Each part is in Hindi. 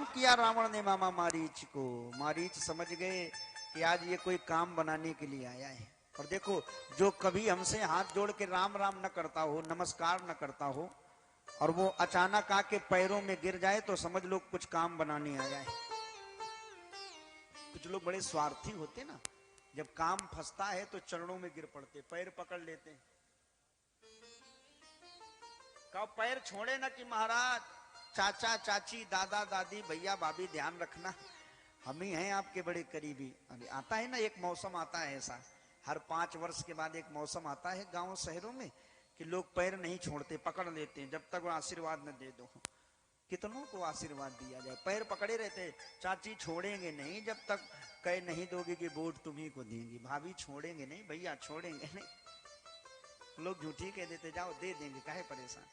किया रावण ने मामा मारीच को। मारीच समझ गए कि आज ये कोई काम बनाने के लिए आया है। और देखो, जो कभी हमसे हाथ जोड़ के राम राम न करता हो, नमस्कार न करता हो, और वो अचानक आके पैरों में गिर जाए तो समझ लो कुछ काम बनाने आया है। कुछ लोग बड़े स्वार्थी होते ना, जब काम फंसता है तो चरणों में गिर पड़ते, पैर पकड़ लेते हैं। कहो पैर छोड़े ना कि महाराज, चाचा चाची, दादा दादी, भैया भाभी, ध्यान रखना, हम ही हैं आपके बड़े करीबी। अभी आता है ना एक मौसम आता है ऐसा, हर 5 वर्ष के बाद एक मौसम आता है गांव शहरों में कि लोग पैर नहीं छोड़ते, पकड़ लेते हैं जब तक वो आशीर्वाद न दे दो। कितनों को आशीर्वाद दिया जाए, पैर पकड़े रहते। चाची छोड़ेंगे नहीं जब तक कह नहीं दोगे कि वोट तुम्ही को देंगी, भाभी छोड़ेंगे नहीं, भैया छोड़ेंगे नहीं, लोग झूठी कह देते, जाओ दे देंगे, काहे परेशान।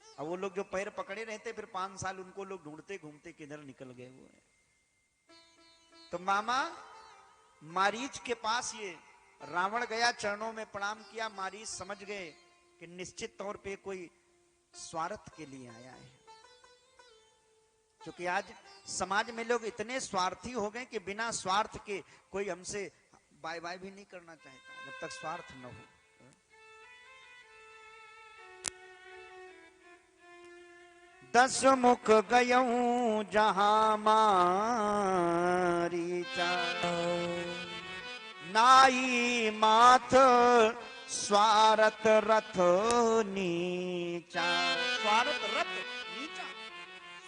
अब वो लोग जो पैर पकड़े रहते फिर 5 साल उनको लोग ढूंढते घूमते किधर निकल गए वो है। तो मामा मारीच के पास ये रावण गया, चरणों में प्रणाम किया। मारीच समझ गए कि निश्चित तौर पे कोई स्वार्थ के लिए आया है, क्योंकि आज समाज में लोग इतने स्वार्थी हो गए कि बिना स्वार्थ के कोई हमसे बाय बाय भी नहीं करना चाहता जब तक स्वार्थ न हो। दस मुख गयऊं जहां मारीचा, नाई माथ स्वार्थ रथ नीचा। स्वार्थ रथ नीचा,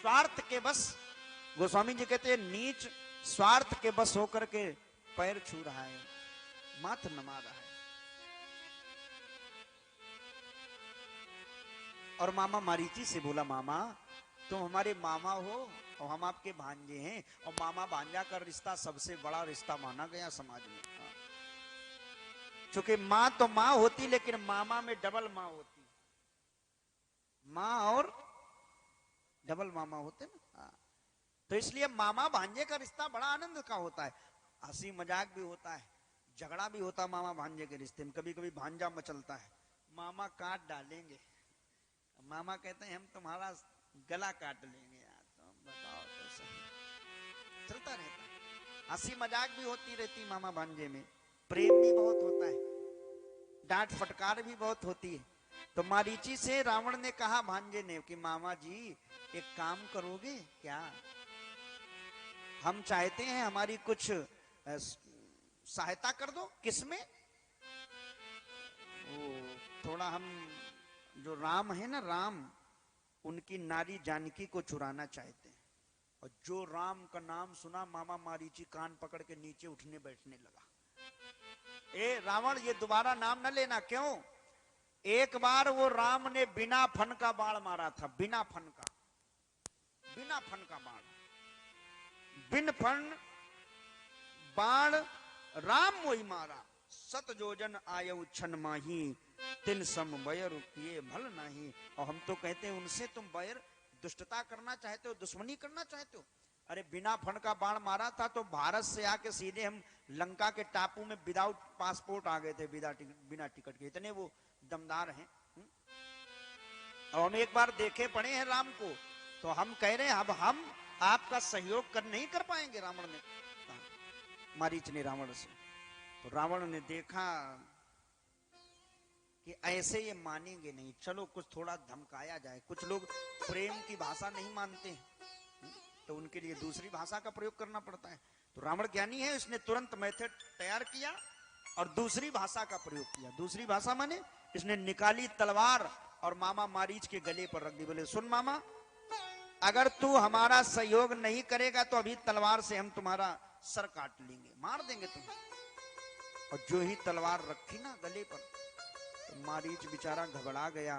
स्वार्थ के बस, गोस्वामी जी कहते हैं नीच स्वार्थ के बस होकर के पैर छू रहा है, माथ नमा रहा है। और मामा मारीची से बोला, मामा तुम हमारे मामा हो और हम आपके भांजे हैं, और मामा भांजा का रिश्ता सबसे बड़ा रिश्ता माना गया समाज में। क्योंकि माँ तो माँ होती, लेकिन मामा में डबल माँ होती, माँ और डबल मामा होते ना। तो इसलिए मामा भांजे का रिश्ता बड़ा आनंद का होता है, हंसी मजाक भी होता है, झगड़ा भी होता है मामा भांजे के रिश्ते में। कभी कभी भांजा मचलता है, मामा काट डालेंगे, मामा कहते हैं हम तुम्हारा गला काट लेंगे यार, तुम बताओ तो सही। चलता रहता है, हंसी मजाक भी होती रहती मामा भांजे में, प्रेम भी बहुत होता है, डांट फटकार भी बहुत होती है। तो मारीची से रावण ने कहा भांजे ने कि मामा जी एक काम करोगे क्या, हम चाहते हैं हमारी कुछ सहायता कर दो। किसमें? थोड़ा हम जो राम है ना, राम, उनकी नारी जानकी को चुराना चाहते हैं। और जो राम का नाम सुना मामा मारीची कान पकड़ के नीचे उठने बैठने लगा। ए रावण, ये दोबारा नाम न लेना। क्यों? एक बार वो राम ने बिना फन का बाण मारा था, बिना फन का बाण, बिन फन बाण राम वही मारा। सत जोजन आयु छन माही, तिन सम बैर किए भल नहीं। और हम तो कहते हैं उनसे तुम बैर, दुष्टता करना चाहते हो, दुश्मनी करना चाहते हो। अरे बिना फन का बाण मारा था तो भारत से आके सीधे हम लंका के टापू में विदाउट पासपोर्ट आ गए थे, बिना टिकट के, इतने वो दमदार हैं। और हम एक बार देखे पड़े हैं राम को, तो हम कह रहे हैं अब हम आपका सहयोग नहीं कर पाएंगे। रावण ने, मारीच ने रावण से। तो रावण ने देखा कि ऐसे ये मानेंगे नहीं, चलो कुछ थोड़ा धमकाया जाए। कुछ लोग प्रेम की भाषा नहीं मानते हैं, तो उनके लिए दूसरी भाषा का प्रयोग करना पड़ता है। तो रावण ज्ञानी है, उसने तुरंत मेथड तैयार किया और दूसरी भाषा का प्रयोग किया। दूसरी भाषा माने इसने निकाली तलवार और मामा मारीच के गले पर रख दी। बोले सुन मामा, अगर तू हमारा सहयोग नहीं करेगा तो अभी तलवार से हम तुम्हारा सर काट लेंगे, मार देंगे तुम्हें। और जो ही तलवार रखी ना गले पर, तो मारीच बेचारा घबरा गया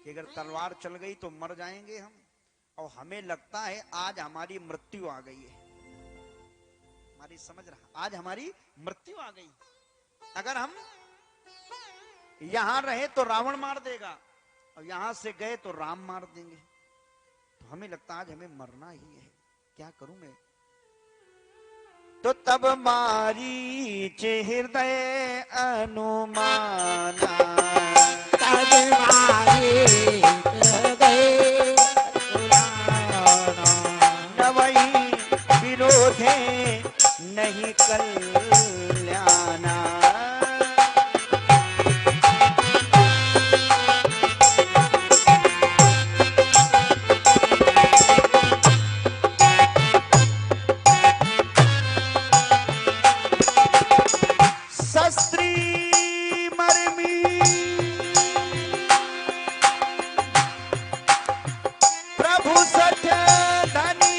कि अगर तलवार चल गई तो मर जाएंगे हम, और हमें लगता है आज हमारी मृत्यु आ गई है। मारीच समझ रहा, आज हमारी मृत्यु आ गई। अगर हम यहां रहे तो रावण मार देगा, और यहां से गए तो राम मार देंगे। तो हमें लगता आज हमें मरना ही है, क्या करूं मैं। तो तब मारीच हृदय अनुमाना, तब मारीच हृदय अनुमाना, नवई विरोधे नहीं कल्याणा। शस्त्री मर्मी प्रभु सठ धनी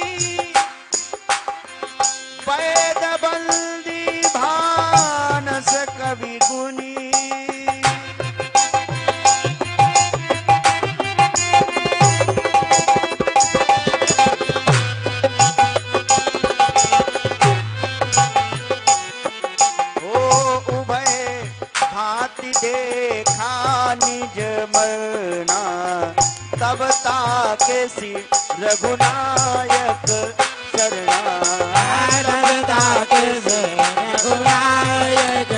वैद बंदी भानस कवि गुनी। देखा निज मरना तब ताके सी रघुनायक शरणा। तब ताके सी रघुनायक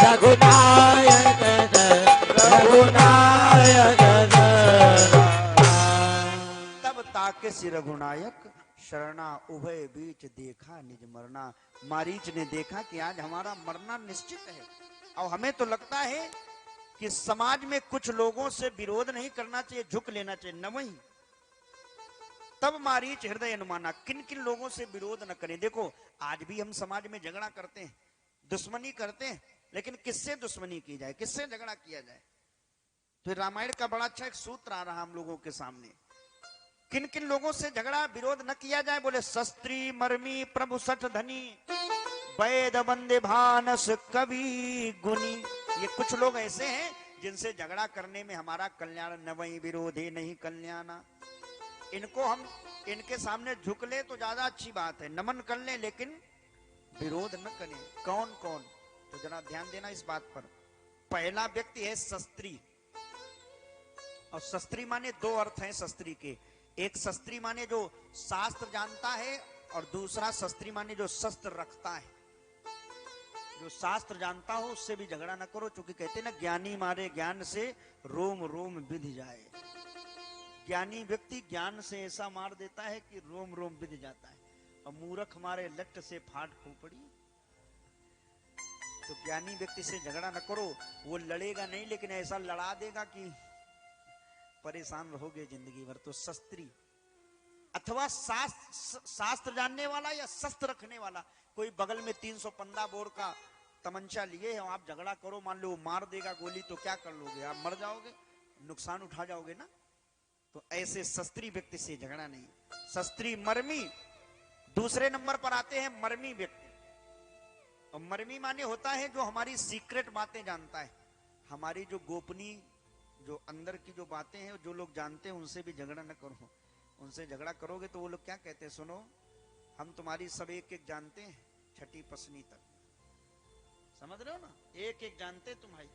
रघुनायक रघुनायक तब ताके सी रघुनायक शरणा उभय बीच देखा निज मरना। मारीच ने देखा कि आज हमारा मरना निश्चित है और हमें तो लगता है कि समाज में कुछ लोगों से विरोध नहीं करना चाहिए, झुक लेना चाहिए, न वही। तब मारीच हृदय अनुमाना, किन किन लोगों से विरोध न करें। देखो आज भी हम समाज में झगड़ा करते हैं, दुश्मनी करते हैं, लेकिन किससे दुश्मनी की जाए, किससे झगड़ा किया जाए। तो रामायण का बड़ा अच्छा एक सूत्र आ रहा हम लोगों के सामने, किन किन लोगों से झगड़ा विरोध न किया जाए। बोले शस्त्री मर्मी प्रभु सठ धनी वैद बंदे भानस कवि गुनी। ये कुछ लोग ऐसे हैं जिनसे झगड़ा करने में हमारा कल्याण न वही विरोधी नहीं कल्याणा। इनको हम इनके सामने झुक ले तो ज्यादा अच्छी बात है, नमन कर ले, लेकिन विरोध न करें। कौन कौन, तो जरा ध्यान देना इस बात पर। पहला व्यक्ति है शस्त्री, और शस्त्री माने दो अर्थ हैं शस्त्री के। एक शस्त्री माने जो शास्त्र जानता है, और दूसरा शस्त्री माने जो शस्त्र रखता है। जो शास्त्र जानता हो उससे भी झगड़ा न करो, क्योंकि कहते ना ज्ञानी मारे ज्ञान से रोम रोम विध जाए। ज्ञानी व्यक्ति ज्ञान से ऐसा मार देता है कि रोम रोम विध जाता है, और मूर्ख मारे लट से फाट खोपड़ी। तो ज्ञानी व्यक्ति से झगड़ा न करो, वो लड़ेगा नहीं लेकिन ऐसा लड़ा देगा कि परेशान रहोगे जिंदगी भर। तो शस्त्री अथवा शास्त्र जानने वाला या शस्त्र रखने वाला। कोई बगल में 315 बोर का तमंचा लिए है, आप झगड़ा करो, मान लो वो मार देगा गोली, तो क्या कर लोगे, आप मर जाओगे, नुकसान उठा जाओगे ना। तो ऐसे शस्त्री व्यक्ति से झगड़ा नहीं। शस्त्री मर्मी, दूसरे नंबर पर आते हैं मर्मी व्यक्ति। और मर्मी माने होता है जो हमारी सीक्रेट बातें जानता है, हमारी जो गोपनीय, जो अंदर की जो बातें हैं, जो लोग जानते हैं, उनसे भी झगड़ा न करो। उनसे झगड़ा करोगे तो वो लोग क्या कहते हैं, सुनो हम तुम्हारी सब एक एक जानते हैं, छठी पसनी तक, समझ रहे हो ना, एक एक जानते तुम भाई।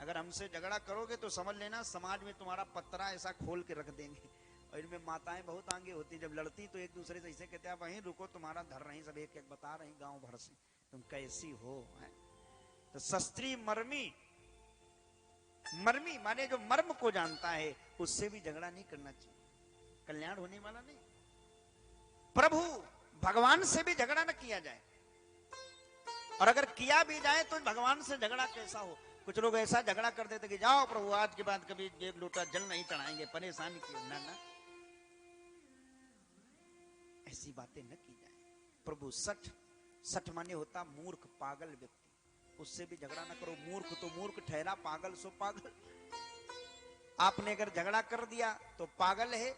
अगर हमसे झगड़ा करोगे तो समझ लेना समाज में तुम्हारा पत्रा ऐसा खोल के रख देंगे। और इनमें माताएं बहुत आगे होती, जब लड़ती तो एक दूसरे से ऐसे कहते हैं वहीं रुको तुम्हारा धर रही, सब एक एक बता रही गांव भर से तुम कैसी हो। तो शस्त्री मर्मी, मर्मी माने जो मर्म को जानता है, उससे भी झगड़ा नहीं करना चाहिए, कल्याण होने वाला नहीं। प्रभु भगवान से भी झगड़ा न किया जाए, और अगर किया भी जाए तो भगवान से झगड़ा कैसा हो। कुछ लोग ऐसा झगड़ा कर देते कि जाओ प्रभु आज के बाद कभी एक लोटा जल नहीं चढ़ाएंगे, परेशान किए ना, ना ऐसी बातें न की जाए। प्रभु सठ, सठ माने होता मूर्ख पागल व्यक्ति, उससे भी झगड़ा न करो। मूर्ख तो मूर्ख ठहरा, पागल सो पागल। आपने अगर झगड़ा कर दिया तो पागल है,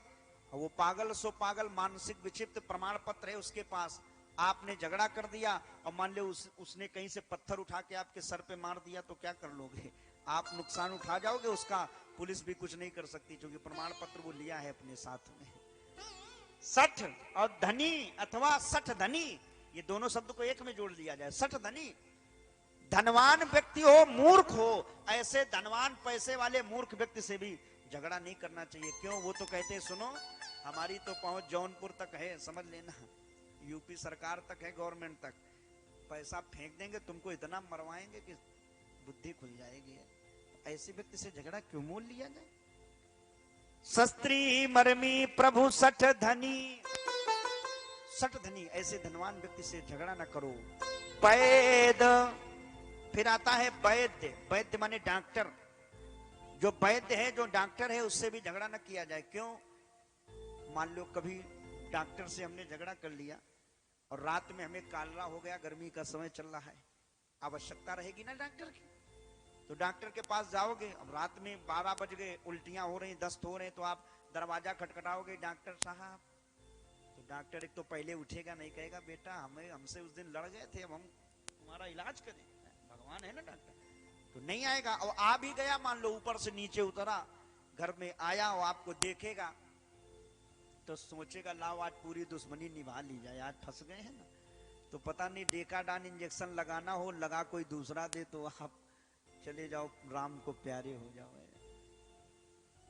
और वो पागल सो पागल, मानसिक विक्षिप्त प्रमाण पत्र है उसके पास। आपने झगड़ा कर दिया और मान लो उसने कहीं से पत्थर उठा के आपके सर पे मार दिया, तो क्या कर लोगे, आप नुकसान उठा जाओगे, उसका पुलिस भी कुछ नहीं कर सकती, क्योंकि प्रमाण पत्र वो लिया है अपने साथ में। सठ और धनी अथवा सठ धनी, ये दोनों शब्द को एक में जोड़ लिया जाए। सठ धनी, धनवान व्यक्ति हो मूर्ख हो, ऐसे धनवान पैसे वाले मूर्ख व्यक्ति से भी झगड़ा नहीं करना चाहिए। क्यों, वो तो कहते हैं सुनो हमारी तो पहुंच जौनपुर तक है, समझ लेना, यूपी सरकार तक है, गवर्नमेंट तक, पैसा फेंक देंगे, तुमको इतना मरवाएंगे कि बुद्धि खुल जाएगी। ऐसे व्यक्ति से झगड़ा क्यों मोल लिया जाए। शस्त्री मरमी प्रभु सठ धनी, सठ धनी ऐसे धनवान व्यक्ति से झगड़ा न करो। वैद, फिर आता है वैद्य, वैद्य माने डॉक्टर, जो वैद्य है जो डॉक्टर है उससे भी झगड़ा न किया जाए। क्यों? मान लो कभी डॉक्टर से हमने झगड़ा कर लिया और रात में हमें कालरा हो गया, गर्मी का समय चल रहा है, आवश्यकता रहेगी ना डॉक्टर की, तो डॉक्टर के पास जाओगे। अब रात में 12 बज गए, उल्टियां हो रही, दस्त हो रहे, तो आप दरवाजा खटखटाओगे, डॉक्टर साहब, तो डॉक्टर एक तो पहले उठेगा नहीं, कहेगा बेटा हमसे उस दिन लड़ गए थे, अब हम तुम्हारा इलाज करें, भगवान है ना डॉक्टर, तो नहीं आएगा। और आ भी गया, मान लो ऊपर से नीचे उतरा, घर में आया और आपको देखेगा तो सोचेगा लाओ आज पूरी दुश्मनी निभा ली जाए, आज फंस गए हैं ना, तो पता नहीं डेकाडान इंजेक्शन लगाना हो, लगा कोई दूसरा दे तो आप चले जाओ, राम को प्यारे हो जाओ।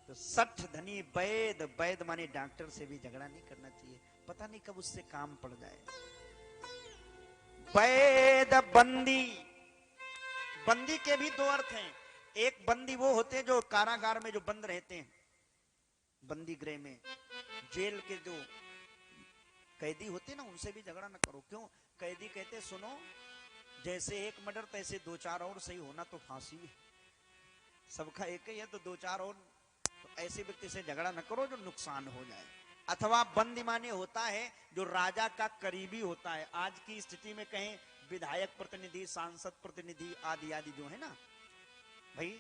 तो सठ धनी वैद, वैद माने डॉक्टर से भी झगड़ा नहीं करना चाहिए, पता नहीं कब उससे काम पड़ जाए। वैद बंदी, बंदी के भी दो अर्थ हैं। एक बंदी वो होते हैं जो कारागार में जो बंद रहते हैं, बंदी गृह में, जेल के जो कैदी होते ना, उनसे भी झगड़ा न करो। क्यों? कैदी कहते सुनो, जैसे एक मर्डर तैसे 2-4 और सही होना तो फांसी है, सबका एक ही है, तो 2-4 और, तो ऐसे व्यक्ति से झगड़ा न करो जो नुकसान हो जाए। अथवा बंदी माने होता है जो राजा का करीबी होता है, आज की स्थिति में कहें विधायक प्रतिनिधि, सांसद प्रतिनिधि आदि आदि जो है ना भाई,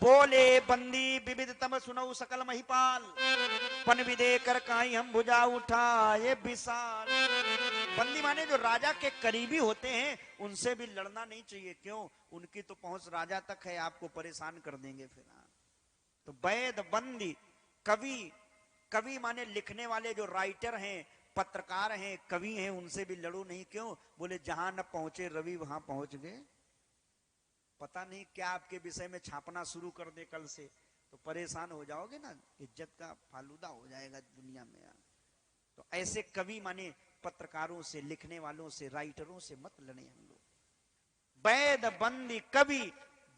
बोले बंदी विविधतम सुनऊ सकल महिपाल, पन विदे कर काई हम भुजा उठाए विशाल। बंदी माने जो राजा के करीबी होते हैं, उनसे भी लड़ना नहीं चाहिए। क्यों? उनकी तो पहुंच राजा तक है, आपको परेशान कर देंगे फिर। तो वैद बंदी, कवि, कवि माने लिखने वाले जो राइटर हैं, पत्रकार हैं, कवि हैं, उनसे भी लड़ो नहीं। क्यों? बोले जहां न पहुंचे रवि वहां पहुंच गए, पता नहीं क्या आपके विषय में छापना शुरू कर दे कल से, तो परेशान हो जाओगे ना, इज्जत का फालूदा हो जाएगा दुनिया में। तो ऐसे कवि माने पत्रकारों से, लिखने वालों से, राइटरों से मत लड़े हम लोग। वैद बंदी कवि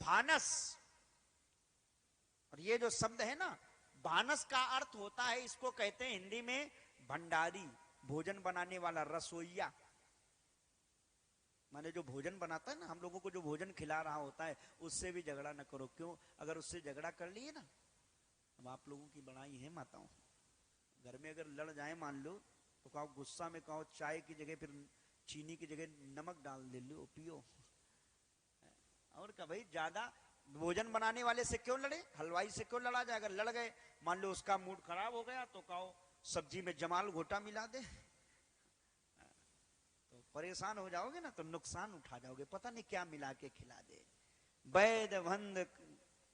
भानस, और ये जो शब्द है ना, भानस का अर्थ होता है, इसको कहते हैं हिंदी में भंडारी, भोजन बनाने वाला, रसोईया, माने जो भोजन बनाता है ना, हम लोगों को जो भोजन खिला रहा होता है, उससे भी झगड़ा न करो। क्यों? अगर उससे झगड़ा कर लिए ना, अब आप लोगों की बड़ाई है माताओं, घर में अगर लड़ जाए मान लो, तो कहो गुस्सा में कहो चाय की जगह फिर चीनी की जगह नमक डाल दे लो, पियो। और क्या भाई, ज्यादा भोजन बनाने वाले से क्यों लड़े, हलवाई से क्यों लड़ा जाए? अगर लड़ गए, मान लो उसका मूड खराब हो गया, तो कहो सब्जी में जमाल घोटा मिला दे, तो परेशान हो जाओगे ना, तो नुकसान उठा जाओगे, पता नहीं क्या मिला के खिला दे। वैद बंद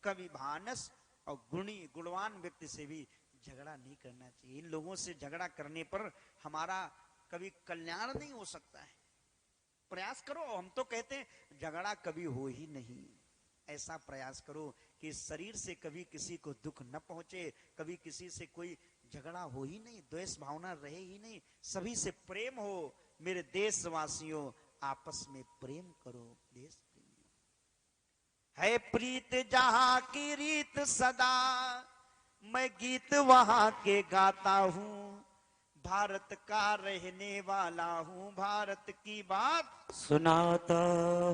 कवि भानस, और गुणी गुणवान व्यक्ति से भी झगड़ा नहीं करना चाहिए। इन लोगों से झगड़ा करने पर हमारा कभी कल्याण नहीं हो सकता है। प्रयास करो, हम तो कहते हैं झगड़ा कभी हो ही नहीं, ऐसा प्रयास करो कि शरीर से कभी किसी को दुख न पहुंचे, कभी किसी से कोई झगड़ा हो ही नहीं, द्वेष भावना रहे ही नहीं, सभी से प्रेम हो। मेरे देशवासियों, आपस में प्रेम करो, देश प्रेमियों। है प्रीत जहां की रीत सदा, मैं गीत वहां के गाता हूं, भारत का रहने वाला हूं, भारत की बात सुनाता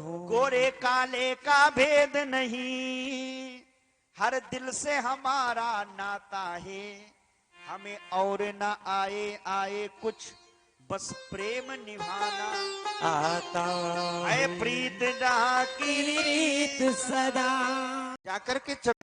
हूँ। गोरे काले का भेद नहीं, हर दिल से हमारा नाता है, हमें और न आए आए कुछ, बस प्रेम निभाना आता है। प्रीत जहाँ की रीत सदा जाकर के